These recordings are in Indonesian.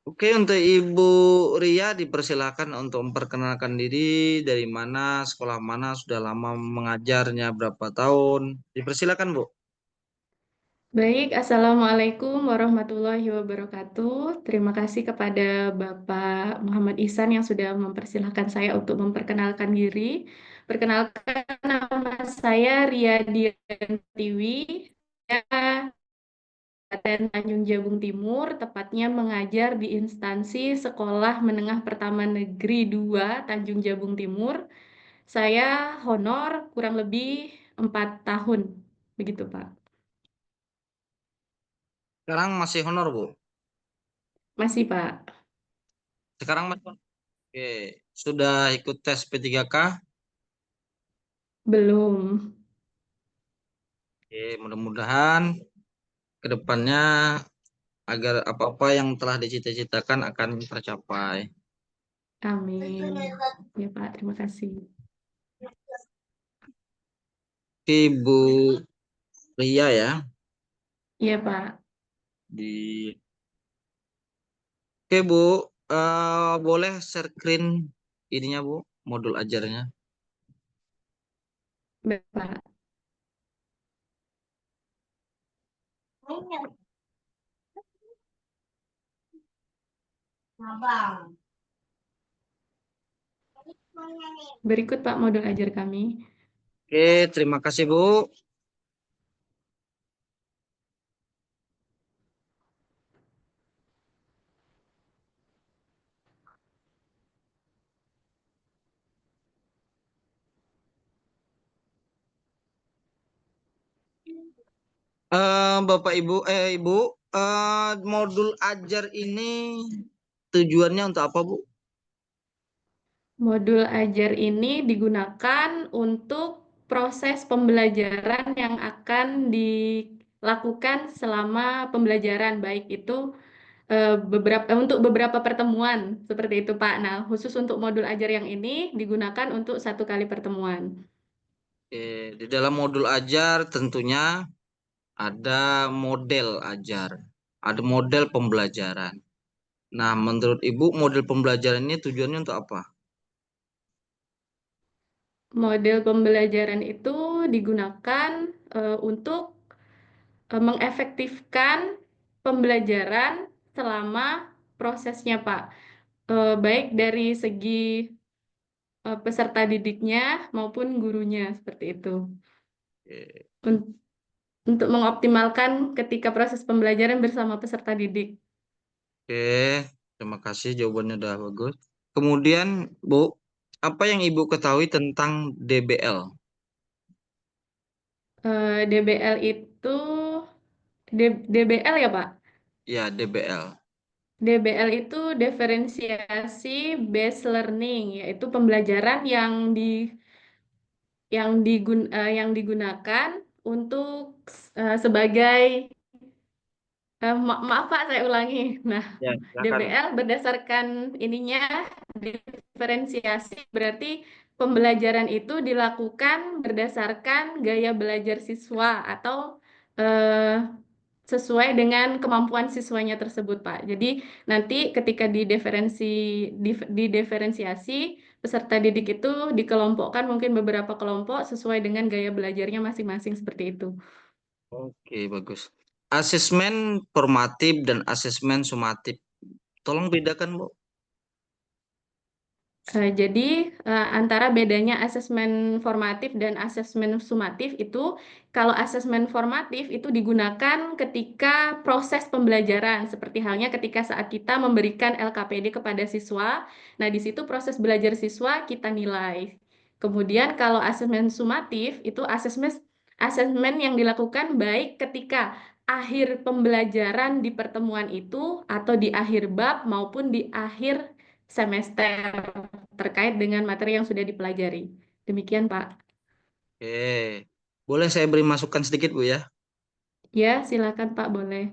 Oke, untuk Ibu Ria dipersilakan untuk memperkenalkan diri, dari mana, sekolah mana, sudah lama mengajarnya, berapa tahun. Dipersilakan, Bu. Baik, Assalamualaikum warahmatullahi wabarakatuh. Terima kasih kepada Bapak Muhammad Ihsan yang sudah mempersilahkan saya untuk memperkenalkan diri. Perkenalkan, nama saya Ria Diantiwi. Saya Kabupaten Tanjung Jabung Timur, tepatnya mengajar di instansi Sekolah Menengah Pertama Negeri 2 Tanjung Jabung Timur. Saya honor kurang lebih 4 tahun, begitu Pak. Sekarang masih honor, Bu. Masih Pak. Sekarang masih honor. Oke, sudah ikut tes P3K. Belum. Oke, mudah-mudahan ke depannya agar apa-apa yang telah dicita-citakan akan tercapai. Amin. Ya Pak, terima kasih. Oke, Bu Ria ya. Iya Pak. Di Oke, Bu. Boleh share screen ininya, Bu, modul ajarnya. Baik Pak. Berikut Pak modul ajar kami. Oke, terima kasih, Bu. Bapak Ibu, Ibu, modul ajar ini tujuannya untuk apa, Bu? Modul ajar ini digunakan untuk proses pembelajaran yang akan dilakukan selama pembelajaran, baik itu untuk beberapa pertemuan seperti itu Pak. Nah, khusus untuk modul ajar yang ini digunakan untuk 1 kali pertemuan. Di dalam modul ajar tentunya ada model ajar, ada model pembelajaran. Nah, menurut Ibu, model pembelajaran ini tujuannya untuk apa? Model pembelajaran itu digunakan untuk mengefektifkan pembelajaran selama prosesnya, Pak. Baik dari segi peserta didiknya maupun gurunya, seperti itu. Oke, Un- Untuk mengoptimalkan ketika proses pembelajaran bersama peserta didik. oke, terima kasih jawabannya udah bagus. Kemudian, Bu, apa yang Ibu ketahui tentang DBL? DBL itu DBL ya, Pak? Ya, DBL. DBL itu diferensiasi based learning, yaitu pembelajaran yang digunakan untuk sebagai maaf Pak, saya ulangi. Nah, Ya, silakan. DBL berdasarkan ininya diferensiasi berarti pembelajaran itu dilakukan berdasarkan gaya belajar siswa atau eh, sesuai dengan kemampuan siswanya tersebut, Pak. Jadi nanti ketika didiferensiasi, peserta didik itu dikelompokkan mungkin beberapa kelompok sesuai dengan gaya belajarnya masing-masing seperti itu. Oke, bagus. Asesmen formatif dan asesmen sumatif. Tolong bedakan, Bu. Jadi antara bedanya asesmen formatif dan asesmen sumatif itu, kalau asesmen formatif itu digunakan ketika proses pembelajaran, seperti halnya ketika saat kita memberikan LKPD kepada siswa. Nah, di situ proses belajar siswa kita nilai. Kemudian kalau asesmen sumatif itu asesmen yang dilakukan baik ketika akhir pembelajaran di pertemuan itu atau di akhir bab maupun di akhir semester terkait dengan materi yang sudah dipelajari. Demikian, Pak. Oke. Boleh saya beri masukan sedikit, Bu ya? Ya, silakan, Pak, boleh.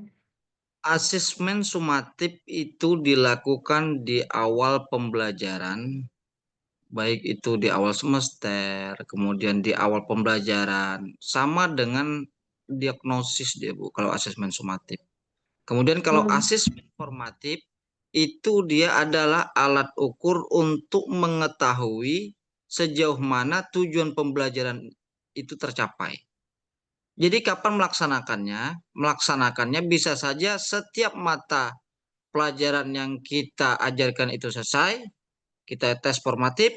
Asesmen sumatif itu dilakukan di awal pembelajaran, baik itu di awal semester, kemudian di awal pembelajaran, sama dengan diagnosis dia, Bu, kalau asesmen sumatif. Kemudian kalau Oh, asesmen formatif itu dia adalah alat ukur untuk mengetahui sejauh mana tujuan pembelajaran itu tercapai. Jadi kapan melaksanakannya? Melaksanakannya bisa saja setiap mata pelajaran yang kita ajarkan itu selesai, kita tes formatif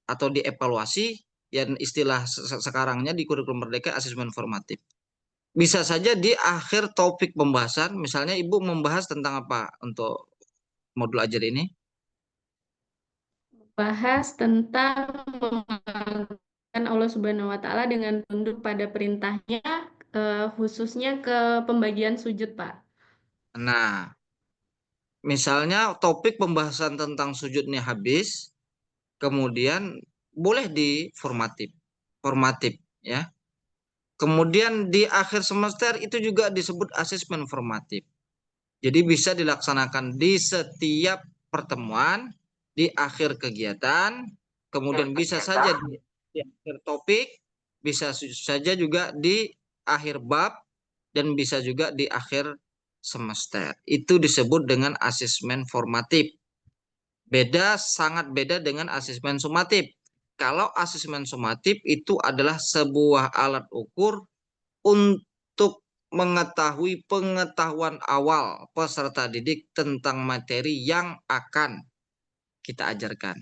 atau dievaluasi, yang istilah sekarangnya di kurikulum Merdeka asesmen formatif. Bisa saja di akhir topik pembahasan, misalnya Ibu membahas tentang apa untuk modul ajar ini? Bahas tentang mengagungkan Allah Subhanahu wa Ta'ala dengan tunduk pada perintahnya, khususnya ke pembagian sujud, Pak. Nah, misalnya topik pembahasan tentang sujudnya habis, kemudian boleh di formatif, formatif ya. Kemudian di akhir semester itu juga disebut asesmen formatif. Jadi bisa dilaksanakan di setiap pertemuan, di akhir kegiatan, kemudian bisa saja di akhir topik, bisa saja juga di akhir bab, dan bisa juga di akhir semester. Itu disebut dengan asesmen formatif. Beda, sangat beda dengan asesmen sumatif. Kalau asesmen sumatif itu adalah sebuah alat ukur untuk mengetahui pengetahuan awal peserta didik tentang materi yang akan kita ajarkan.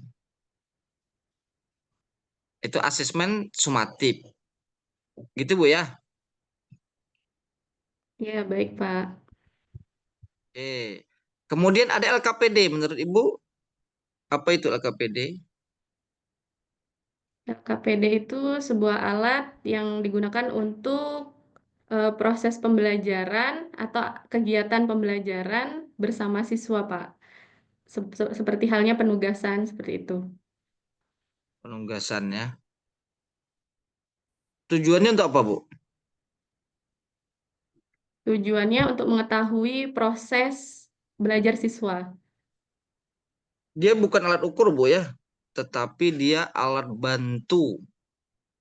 Itu asesmen sumatif. Gitu Bu ya. Ya, baik, Pak. Oke. Kemudian ada LKPD. Menurut Ibu, apa itu LKPD? KPD itu sebuah alat yang digunakan untuk proses pembelajaran atau kegiatan pembelajaran bersama siswa, Pak. Seperti halnya penugasan seperti itu. Penugasannya. Tujuannya untuk apa Bu? Tujuannya untuk mengetahui proses belajar siswa. Dia bukan alat ukur Bu ya. Tetapi dia alat bantu.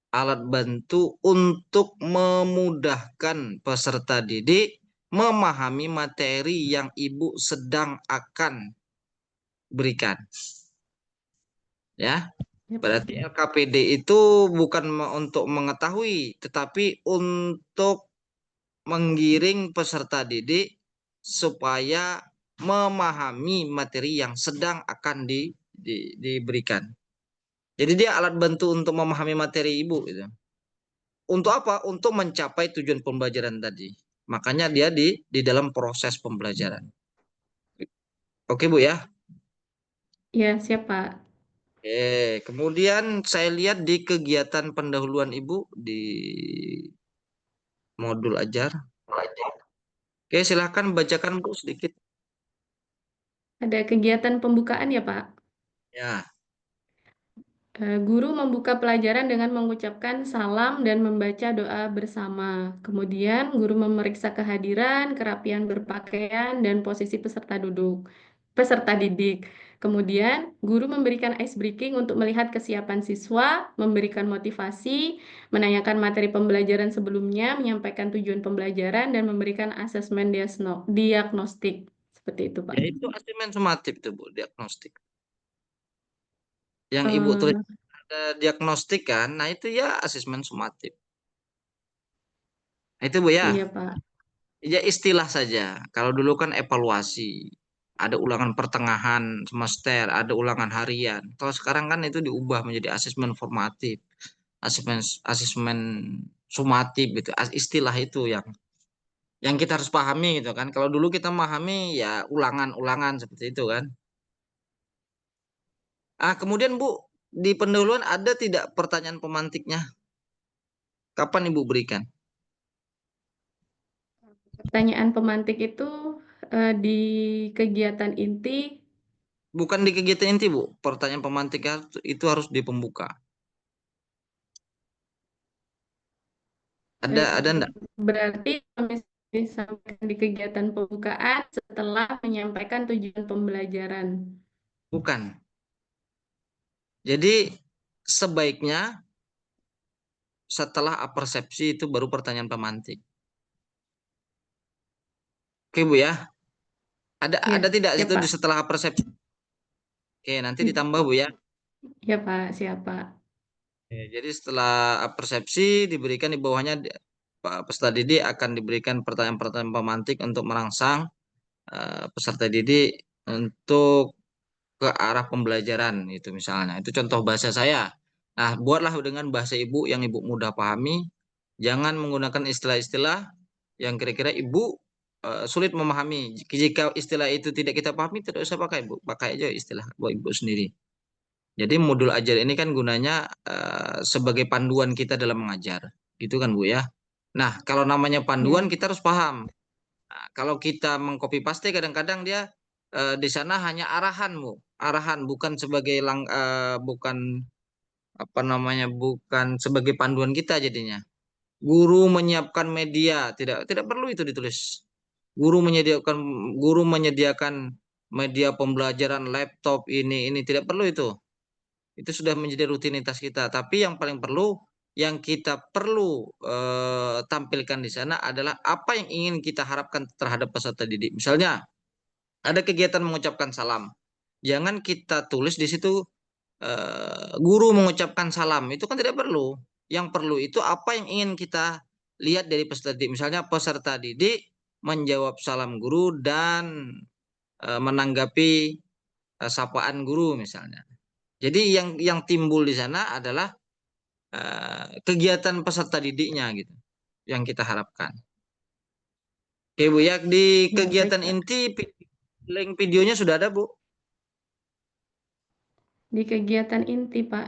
Alat bantu untuk memudahkan peserta didik memahami materi yang Ibu sedang akan berikan. Ya, Ya, Pak. berarti LKPD itu bukan untuk mengetahui, tetapi untuk menggiring peserta didik supaya memahami materi yang sedang akan diberikan. Jadi dia alat bantu untuk memahami materi Ibu gitu. Untuk apa? Untuk mencapai tujuan pembelajaran tadi. Makanya dia di dalam proses pembelajaran. Oke Bu ya. Ya, siap, Pak. Kemudian saya lihat di kegiatan pendahuluan Ibu di modul ajar. Oke, silahkan bacakan Bu sedikit. Ada kegiatan pembukaan ya, Pak. Ya, Guru membuka pelajaran dengan mengucapkan salam dan membaca doa bersama. Kemudian, guru memeriksa kehadiran, kerapian berpakaian, dan posisi peserta didik. Kemudian, guru memberikan ice breaking untuk melihat kesiapan siswa, memberikan motivasi, menanyakan materi pembelajaran sebelumnya, menyampaikan tujuan pembelajaran, dan memberikan asesmen diagnostik. Seperti itu, Pak. ya itu asesmen sumatif tuh Bu, diagnostik. Yang Ibu tulis Eh, ada diagnostik kan, nah itu ya asesmen sumatif. Nah, itu Bu ya. iya, Pak. Ya istilah saja. Kalau dulu kan evaluasi, ada ulangan pertengahan semester, ada ulangan harian. Kalau sekarang kan itu diubah menjadi asesmen formatif, asesmen asesmen sumatif gitu. Istilah itu yang kita harus pahami gitu kan. Kalau dulu kita memahami ya ulangan-ulangan seperti itu kan. Kemudian Bu, di pendahuluan ada tidak pertanyaan pemantiknya? Kapan Ibu berikan? Pertanyaan pemantik itu di kegiatan inti Bukan di kegiatan inti Bu, pertanyaan pemantiknya itu harus di pembuka. eh, Ada enggak? berarti kami disampaikan di kegiatan pembukaan setelah menyampaikan tujuan pembelajaran. Bukan. Jadi sebaiknya setelah persepsi itu baru pertanyaan pemantik. Oke Bu ya. Ya, Ada tidak siap itu Pak. setelah persepsi? Oke, nanti Hmm, ditambah Bu ya. ya Pak, siap Pak. Jadi setelah persepsi diberikan di bawahnya Pak peserta didik akan diberikan pertanyaan-pertanyaan pemantik untuk merangsang peserta didik untuk ke arah pembelajaran itu misalnya. Itu contoh bahasa saya. Nah, buatlah dengan bahasa ibu yang ibu mudah pahami. Jangan menggunakan istilah-istilah yang kira-kira ibu sulit memahami. Jika istilah itu tidak kita pahami, tidak usah pakai ibu. Pakai aja istilah buat ibu sendiri. Jadi modul ajar ini kan gunanya sebagai panduan kita dalam mengajar. Gitu kan Bu ya. Nah, kalau namanya panduan Ya, kita harus paham. Nah, kalau kita mengcopy paste kadang-kadang dia di sana hanya arahan, Bu. Arahan bukan sebagai bukan apa namanya, bukan sebagai panduan kita jadinya. Guru menyiapkan media, tidak perlu itu ditulis. Guru menyediakan guru menyediakan media pembelajaran laptop ini tidak perlu itu. Itu sudah menjadi rutinitas kita. Tapi yang paling perlu yang kita perlu tampilkan di sana adalah apa yang ingin kita harapkan terhadap peserta didik. Misalnya, ada kegiatan mengucapkan salam. Jangan kita tulis di situ guru mengucapkan salam. Itu kan tidak perlu. Yang perlu itu apa yang ingin kita lihat dari peserta didik. Misalnya peserta didik menjawab salam guru dan menanggapi sapaan guru misalnya. Jadi yang timbul di sana adalah kegiatan peserta didiknya gitu yang kita harapkan. Oke Bu ya, di ya baik kegiatan Pak. inti link videonya sudah ada Bu. Di kegiatan inti Pak.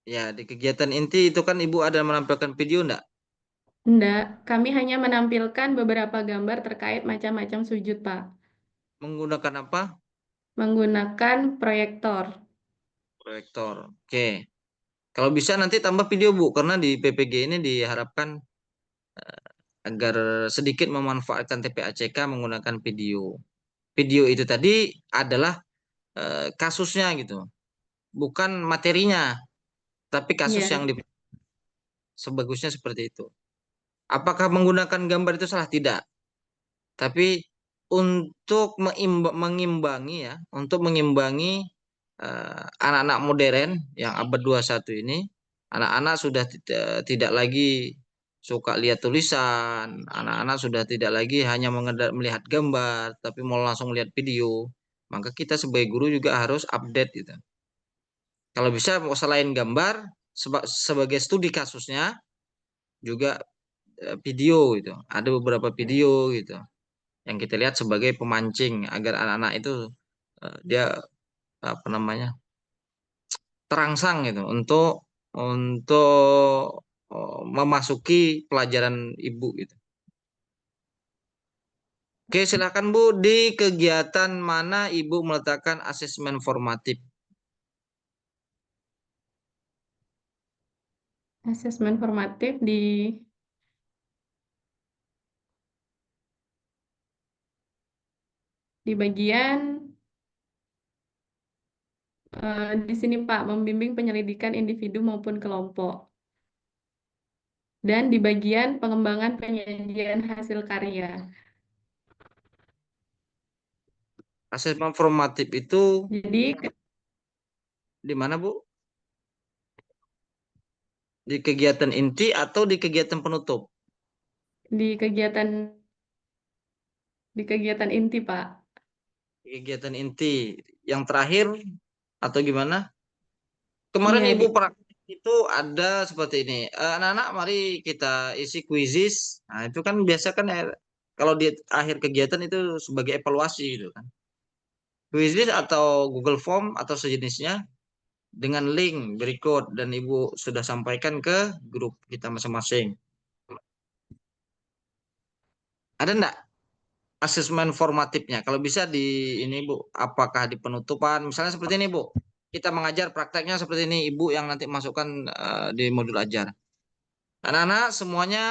Ya, di kegiatan inti itu kan Ibu ada menampilkan video enggak? Enggak, kami hanya menampilkan beberapa gambar terkait macam-macam sujud Pak. Menggunakan apa? Menggunakan proyektor. Proyektor. Oke. Kalau bisa nanti tambah video Bu, karena di PPG ini diharapkan agar sedikit memanfaatkan TPACK menggunakan video. Video itu tadi adalah kasusnya gitu, bukan materinya, tapi kasus Ya, yang sebagusnya seperti itu. Apakah menggunakan gambar itu salah? Tidak. Tapi untuk mengimbangi ya, untuk mengimbangi anak-anak modern yang abad 21 ini, anak-anak sudah tidak lagi suka lihat tulisan, anak-anak sudah tidak lagi hanya melihat gambar, tapi mau langsung lihat video. Maka kita sebagai guru juga harus update gitu. Kalau bisa selain gambar, sebagai studi kasusnya juga video gitu. Ada beberapa video gitu yang kita lihat sebagai pemancing agar anak-anak itu dia apa namanya, terangsang gitu untuk memasuki pelajaran ibu gitu. Oke, silakan Bu, di kegiatan mana Ibu meletakkan asesmen formatif? asesmen formatif di bagian di sini Pak, membimbing penyelidikan individu maupun kelompok. Dan di bagian pengembangan penyajian hasil karya. Asesmen formatif itu Jadi di mana Bu? Di kegiatan inti atau di kegiatan penutup? di kegiatan di kegiatan inti Pak. Di kegiatan inti yang terakhir atau gimana? Kemarin Iya, Ibu praktik itu ada seperti ini. Anak-anak, mari kita isi kuisis. Nah, itu kan biasa kan kalau di akhir kegiatan itu sebagai evaluasi gitu kan. Kuisis atau Google Form atau sejenisnya dengan link berikut dan Ibu sudah sampaikan ke grup kita masing-masing. Ada enggak asesmen formatifnya? Kalau bisa di ini Bu, apakah di penutupan? Misalnya seperti ini Bu. Kita mengajar prakteknya seperti ini Ibu yang nanti masukkan di modul ajar. Anak-anak semuanya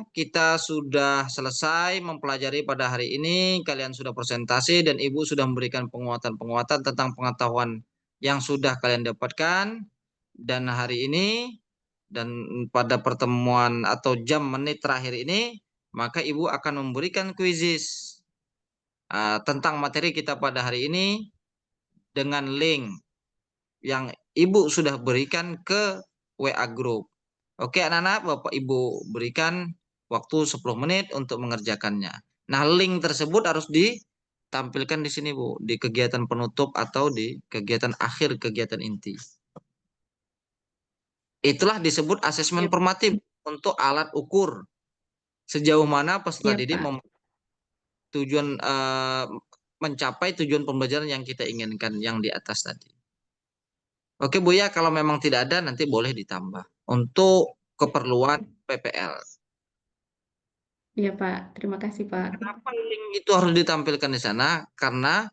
kita sudah selesai mempelajari pada hari ini. Kalian sudah presentasi dan Ibu sudah memberikan penguatan-penguatan tentang pengetahuan yang sudah kalian dapatkan. Dan hari ini dan pada pertemuan atau jam menit terakhir ini, maka Ibu akan memberikan kuisis. tentang materi kita pada hari ini dengan link yang Ibu sudah berikan ke WA Group. Oke, anak-anak, Bapak Ibu berikan waktu 10 menit untuk mengerjakannya. Nah, link tersebut harus ditampilkan di sini, Bu, di kegiatan penutup atau di kegiatan akhir kegiatan inti. Itulah disebut asesmen Ya, formatif untuk alat ukur sejauh mana peserta ya didik Pak. mencapai tujuan pembelajaran yang kita inginkan yang di atas tadi. Oke Bu ya, kalau memang tidak ada nanti boleh ditambah untuk keperluan PPL. Iya Pak, terima kasih Pak. Kenapa link itu harus ditampilkan di sana? Karena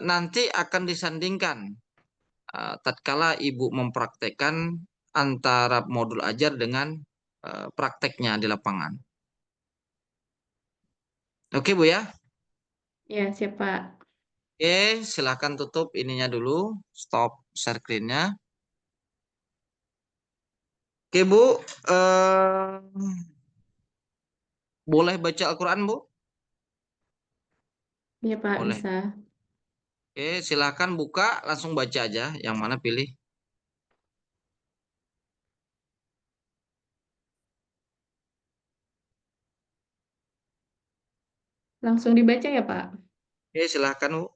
nanti akan disandingkan tatkala Ibu mempraktekkan antara modul ajar dengan prakteknya di lapangan. Oke Bu ya. Ya, siap Pak. Oke, silahkan tutup ininya dulu, stop share screen-nya. Oke Bu, eh, boleh baca Al-Quran Bu? Iya Pak, Boleh. bisa. Oke, silahkan buka, langsung baca aja. Yang mana pilih? Langsung dibaca ya Pak. Oke, silahkan Bu.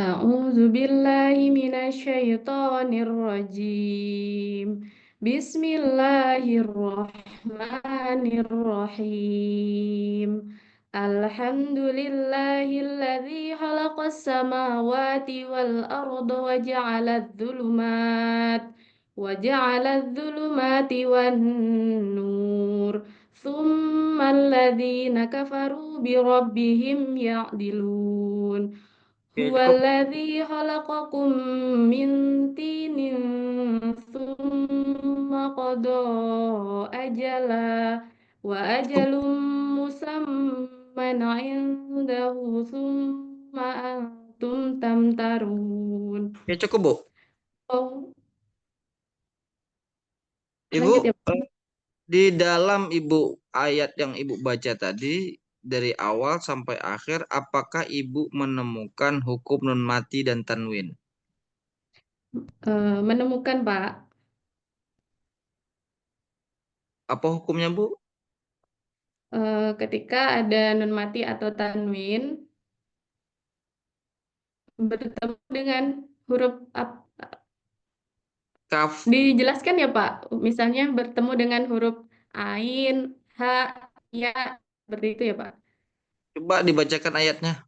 A'udzu billahi minasyaitonir rajim. Bismillahirrahmanirrahim. Alhamdulillahilladzi khalaqas samawati wal arda wa ja'aladz-dzulumati wan nur. Tsummal ladzina kafaru bi rabbihim ya'dilun. Oke, cukup. Huwallazi khalaqakum min tinin thumma qada ajala wa Cukup. ajalum musamman indahu thumma antum tamtarun. Oke, cukup Bu. Oh, Ibu, lanjut ya. di dalam Ibu ayat yang Ibu baca tadi, dari awal sampai akhir, apakah Ibu menemukan hukum nun mati dan tanwin? Menemukan Pak, Apa hukumnya Bu? ketika ada nun mati atau tanwin bertemu dengan huruf Kaf. dijelaskan ya Pak, misalnya bertemu dengan huruf ain, ha, ya, seperti itu ya Pak. Coba dibacakan ayatnya.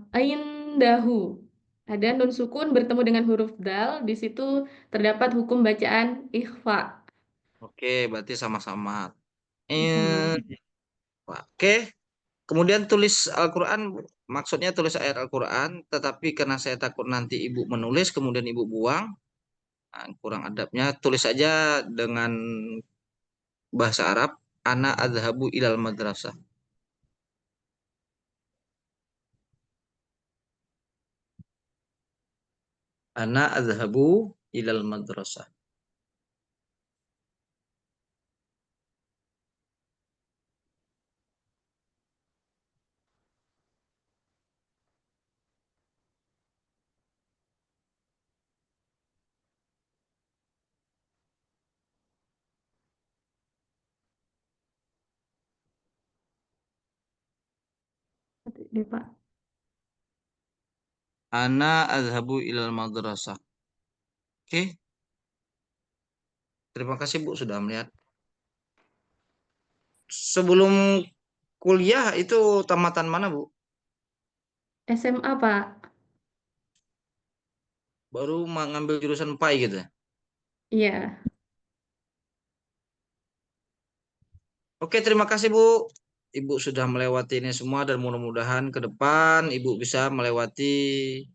Ain dahu. Ada nun sukun bertemu dengan huruf dal, di situ terdapat hukum bacaan ikhfa. Oke, berarti sama-sama. Sama. Eh, Oke. Kemudian tulis Al-Quran, maksudnya tulis ayat Al-Quran, tetapi karena saya takut nanti ibu menulis, kemudian ibu buang, nah, kurang adabnya, tulis saja dengan bahasa Arab, ana adhabu ilal madrasah. Ana adhabu ilal madrasah. Deh, Pak. Ana adhabu ilal madrasah. Oke, terima kasih Bu sudah melihat. Sebelum kuliah itu tamatan mana Bu? SMA Pak. Baru mengambil jurusan PAI gitu ya? Iya. Oke, terima kasih Bu. Ibu sudah melewati ini semua dan mudah-mudahan ke depan Ibu bisa melewati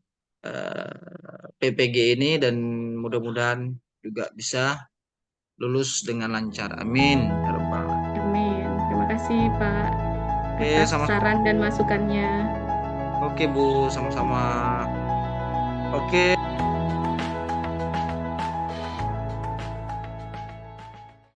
PPG ini dan mudah-mudahan juga bisa lulus dengan lancar. Amin. Ya Rabbal Alamin. Amin. Terima kasih Pak Oke, atas sama-sama. saran dan masukannya. Oke Bu, sama-sama. Oke.